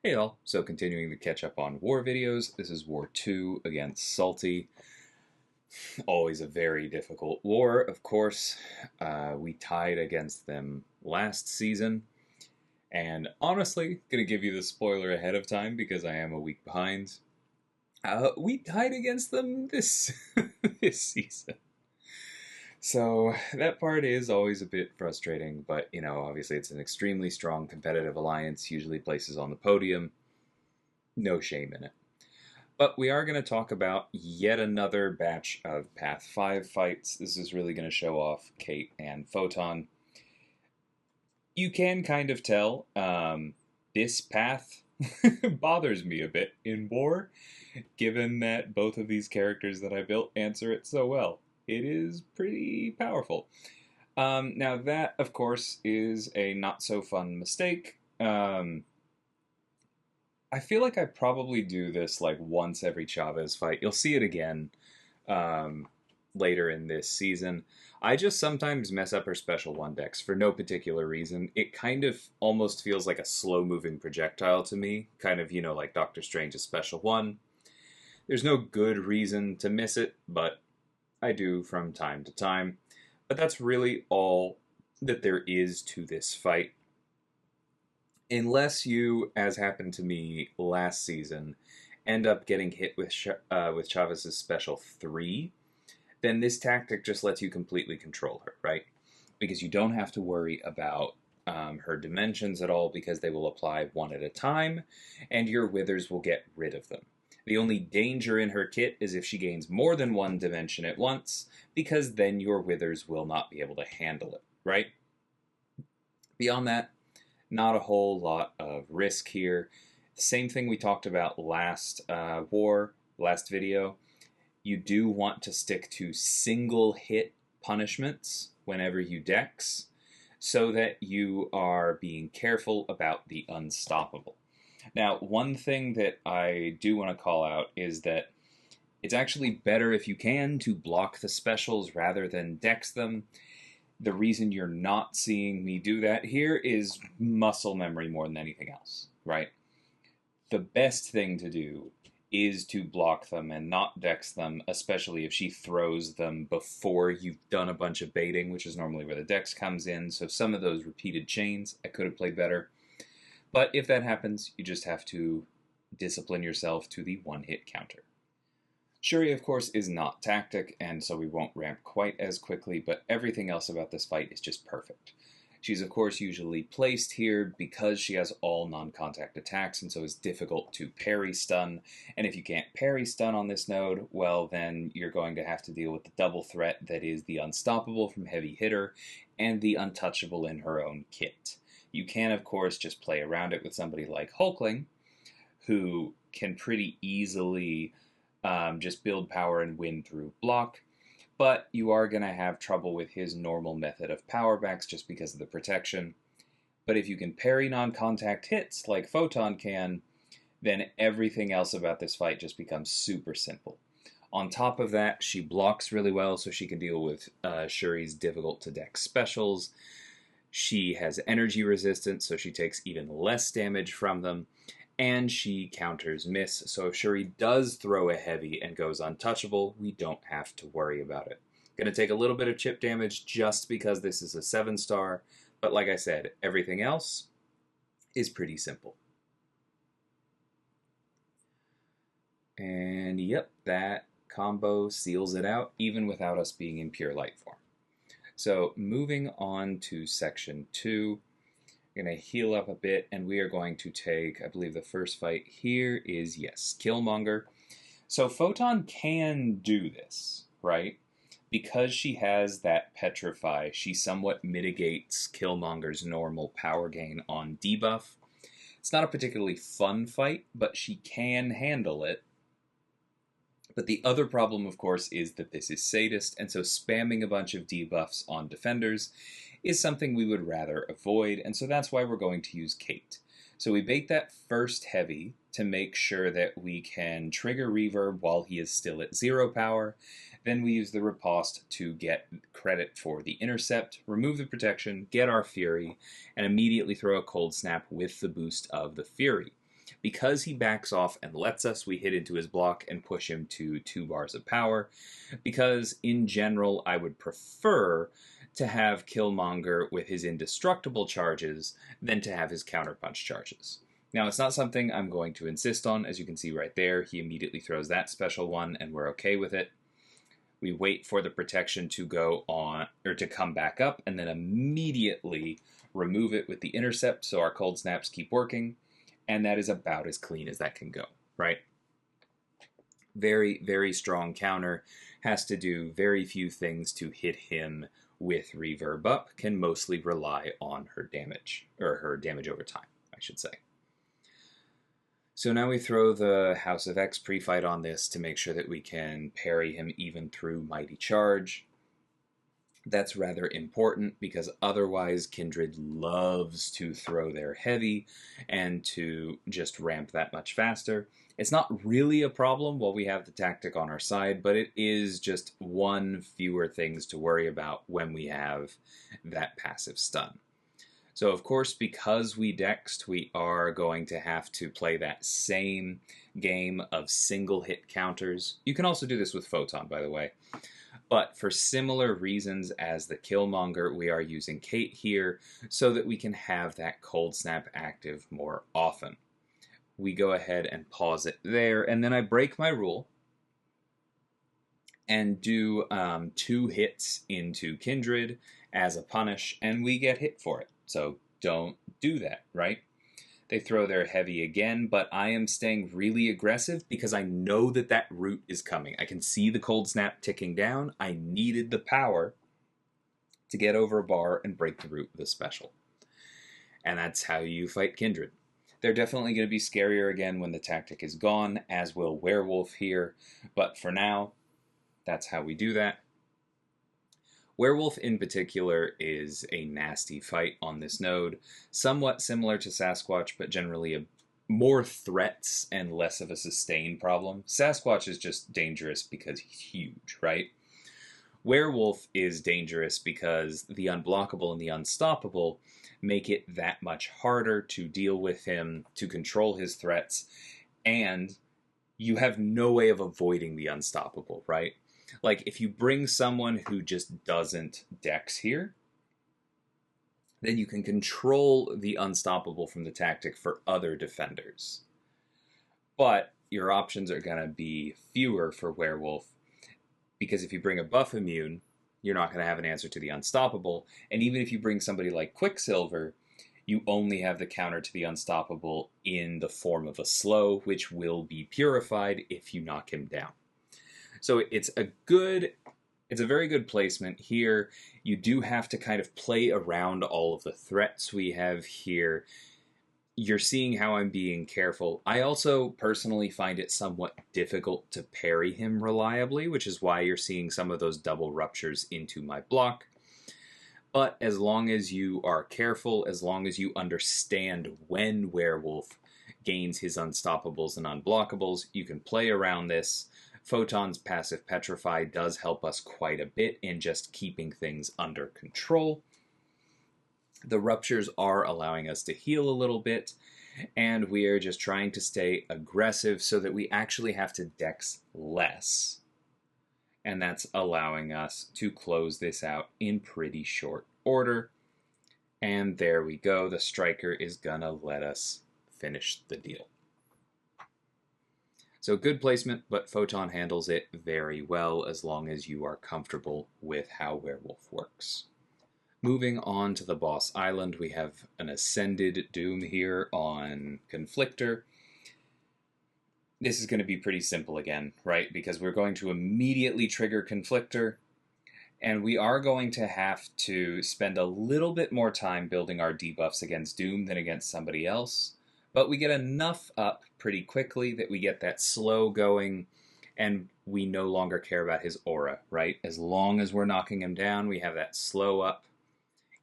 Hey all, so continuing to catch up on war videos, this is War 2 against Salty. Always a very difficult war, of course. We tied against them last season, and honestly, gonna give you the spoiler ahead of time because I am a week behind. We tied against them this, this season. So that part is always a bit frustrating, but obviously it's an extremely strong competitive alliance, usually places on the podium. No shame in it. But we are going to talk about yet another batch of Path 5 fights. This is really going to show off Kate and Photon. You can kind of tell this path bothers me a bit in war, given that both of these characters that I built answer it so well. It is pretty powerful. Now that, of course, is a not-so-fun mistake. I feel like I probably do this like once every Chavez fight. You'll see it again later in this season. I just sometimes mess up her special 1 decks for no particular reason. It kind of almost feels like a slow-moving projectile to me. Kind of, like Doctor Strange's special 1. There's no good reason to miss it, but I do from time to time. But that's really all that there is to this fight. Unless you, as happened to me last season, end up getting hit with Chavez's special 3, then this tactic just lets you completely control her, right? Because you don't have to worry about her dimensions at all, because they will apply 1 at a time, and your withers will get rid of them. The only danger in her kit is if she gains more than 1 dimension at once, because then your withers will not be able to handle it, right? Beyond that, not a whole lot of risk here. Same thing we talked about last video. You do want to stick to single hit punishments whenever you dex, so that you are being careful about the unstoppable. Now, one thing that I do want to call out is that it's actually better if you can to block the specials rather than dex them. The reason you're not seeing me do that here is muscle memory more than anything else, right? The best thing to do is to block them and not dex them, especially if she throws them before you've done a bunch of baiting, which is normally where the dex comes in. So some of those repeated chains I could have played better. But if that happens, you just have to discipline yourself to the 1-hit counter. Shuri, of course, is not tactic, and so we won't ramp quite as quickly, but everything else about this fight is just perfect. She's, of course, usually placed here because she has all non-contact attacks, and so is difficult to parry stun. And if you can't parry stun on this node, well, then you're going to have to deal with the double threat that is the unstoppable from heavy hitter and the untouchable in her own kit. You can, of course, just play around it with somebody like Hulkling, who can pretty easily just build power and win through block, but you are going to have trouble with his normal method of power backs just because of the protection. But if you can parry non-contact hits like Photon can, then everything else about this fight just becomes super simple. On top of that, she blocks really well, so she can deal with Shuri's difficult-to-dex specials. She has energy resistance, so she takes even less damage from them. And she counters miss, so if Shuri does throw a heavy and goes untouchable, we don't have to worry about it. Gonna take a little bit of chip damage just because this is a 7-star, but like I said, everything else is pretty simple. And yep, that combo seals it out, even without us being in pure light form. So moving on to section 2. Going to heal up a bit, and we are going to take, I believe the first fight here is, yes, Killmonger. So Photon can do this, right? Because she has that Petrify, she somewhat mitigates Killmonger's normal power gain on Debuff. It's not a particularly fun fight, but she can handle it. But the other problem, of course, is that this is Sadist, and so spamming a bunch of debuffs on defenders is something we would rather avoid, and so that's why we're going to use Kate. So we bait that first heavy to make sure that we can trigger Reverb while he is still at 0 power. Then we use the Riposte to get credit for the Intercept, remove the protection, get our Fury, and immediately throw a Cold Snap with the boost of the Fury. Because he backs off and lets us, we hit into his block and push him to 2 bars of power. Because in general, I would prefer to have Killmonger with his indestructible charges than to have his counterpunch charges. Now, it's not something I'm going to insist on. As you can see right there, he immediately throws that special one, and we're okay with it. We wait for the protection to go on, or to come back up, and then immediately remove it with the intercept so our cold snaps keep working, and that is about as clean as that can go, right? Very, very strong counter, has to do very few things to hit him with reverb up, can mostly rely on her damage, or her damage over time, I should say. So now we throw the House of X pre-fight on this to make sure that we can parry him even through Mighty Charge. That's rather important because otherwise Kindred loves to throw their heavy and to just ramp that much faster. It's not really a problem while we have the tactic on our side, but it is just one fewer things to worry about when we have that passive stun. So of course, because we dexed, we are going to have to play that same game of single hit counters. You can also do this with Photon, by the way. But for similar reasons as the Killmonger, we are using Kate here so that we can have that cold snap active more often. We go ahead and pause it there, and then I break my rule and do 2 hits into Kindred as a punish, and we get hit for it. So don't do that, right? They throw their heavy again, but I am staying really aggressive because I know that that root is coming. I can see the cold snap ticking down. I needed the power to get over a bar and break the root with a special. And that's how you fight Kindred. They're definitely going to be scarier again when the tactic is gone, as will Werewolf here. But for now, that's how we do that. Werewolf in particular is a nasty fight on this node, somewhat similar to Sasquatch, but generally more threats and less of a sustain problem. Sasquatch is just dangerous because he's huge, right? Werewolf is dangerous because the unblockable and the unstoppable make it that much harder to deal with him, to control his threats, and you have no way of avoiding the unstoppable, right? Like, if you bring someone who just doesn't dex here, then you can control the unstoppable from the tactic for other defenders. But your options are going to be fewer for Werewolf, because if you bring a buff immune, you're not going to have an answer to the unstoppable, and even if you bring somebody like Quicksilver, you only have the counter to the unstoppable in the form of a slow, which will be purified if you knock him down. So it's a very good placement here. You do have to kind of play around all of the threats we have here. You're seeing how I'm being careful. I also personally find it somewhat difficult to parry him reliably, which is why you're seeing some of those double ruptures into my block. But as long as you are careful, as long as you understand when Werewolf gains his unstoppables and unblockables, you can play around this. Photon's passive Petrify does help us quite a bit in just keeping things under control. The ruptures are allowing us to heal a little bit, and we are just trying to stay aggressive so that we actually have to dex less. And that's allowing us to close this out in pretty short order. And there we go. The striker is gonna let us finish the deal. So good placement, but Photon handles it very well as long as you are comfortable with how Werewolf works. Moving on to the boss island, we have an Ascended Doom here on Conflictor. This is going to be pretty simple again, right? Because we're going to immediately trigger Conflictor, and we are going to have to spend a little bit more time building our debuffs against Doom than against somebody else. But we get enough up pretty quickly that we get that slow going, and we no longer care about his aura, right? As long as we're knocking him down, we have that slow up.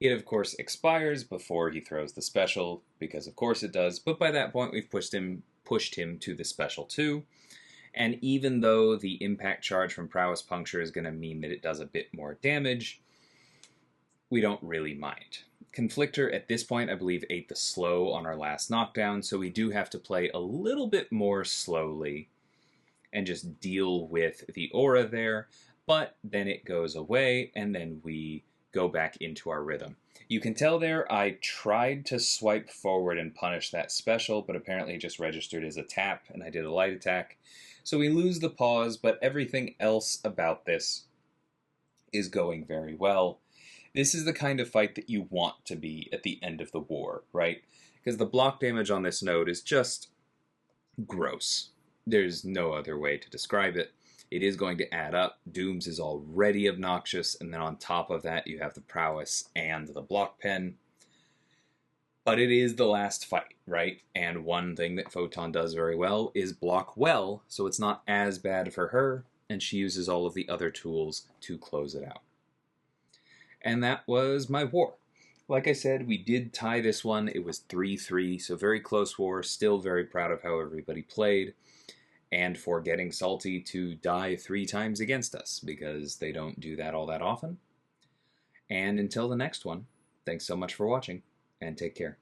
It, of course, expires before he throws the special, because of course it does, but by that point we've pushed him to the special too. And even though the impact charge from Prowess Puncture is going to mean that it does a bit more damage, we don't really mind. Conflictor, at this point, I believe, ate the slow on our last knockdown, so we do have to play a little bit more slowly and just deal with the aura there, but then it goes away, and then we go back into our rhythm. You can tell there I tried to swipe forward and punish that special, but apparently it just registered as a tap, and I did a light attack. So we lose the pause, but everything else about this is going very well. This is the kind of fight that you want to be at the end of the war, right? Because the block damage on this node is just gross. There's no other way to describe it. It is going to add up. Doom's is already obnoxious, and then on top of that, you have the prowess and the block pen. But it is the last fight, right? And one thing that Photon does very well is block well, so it's not as bad for her, and she uses all of the other tools to close it out. And that was my war. Like I said, we did tie this one. It was 3-3, so very close war. Still very proud of how everybody played, and for getting Salty to die 3 times against us, because they don't do that all that often. And until the next one, thanks so much for watching, and take care.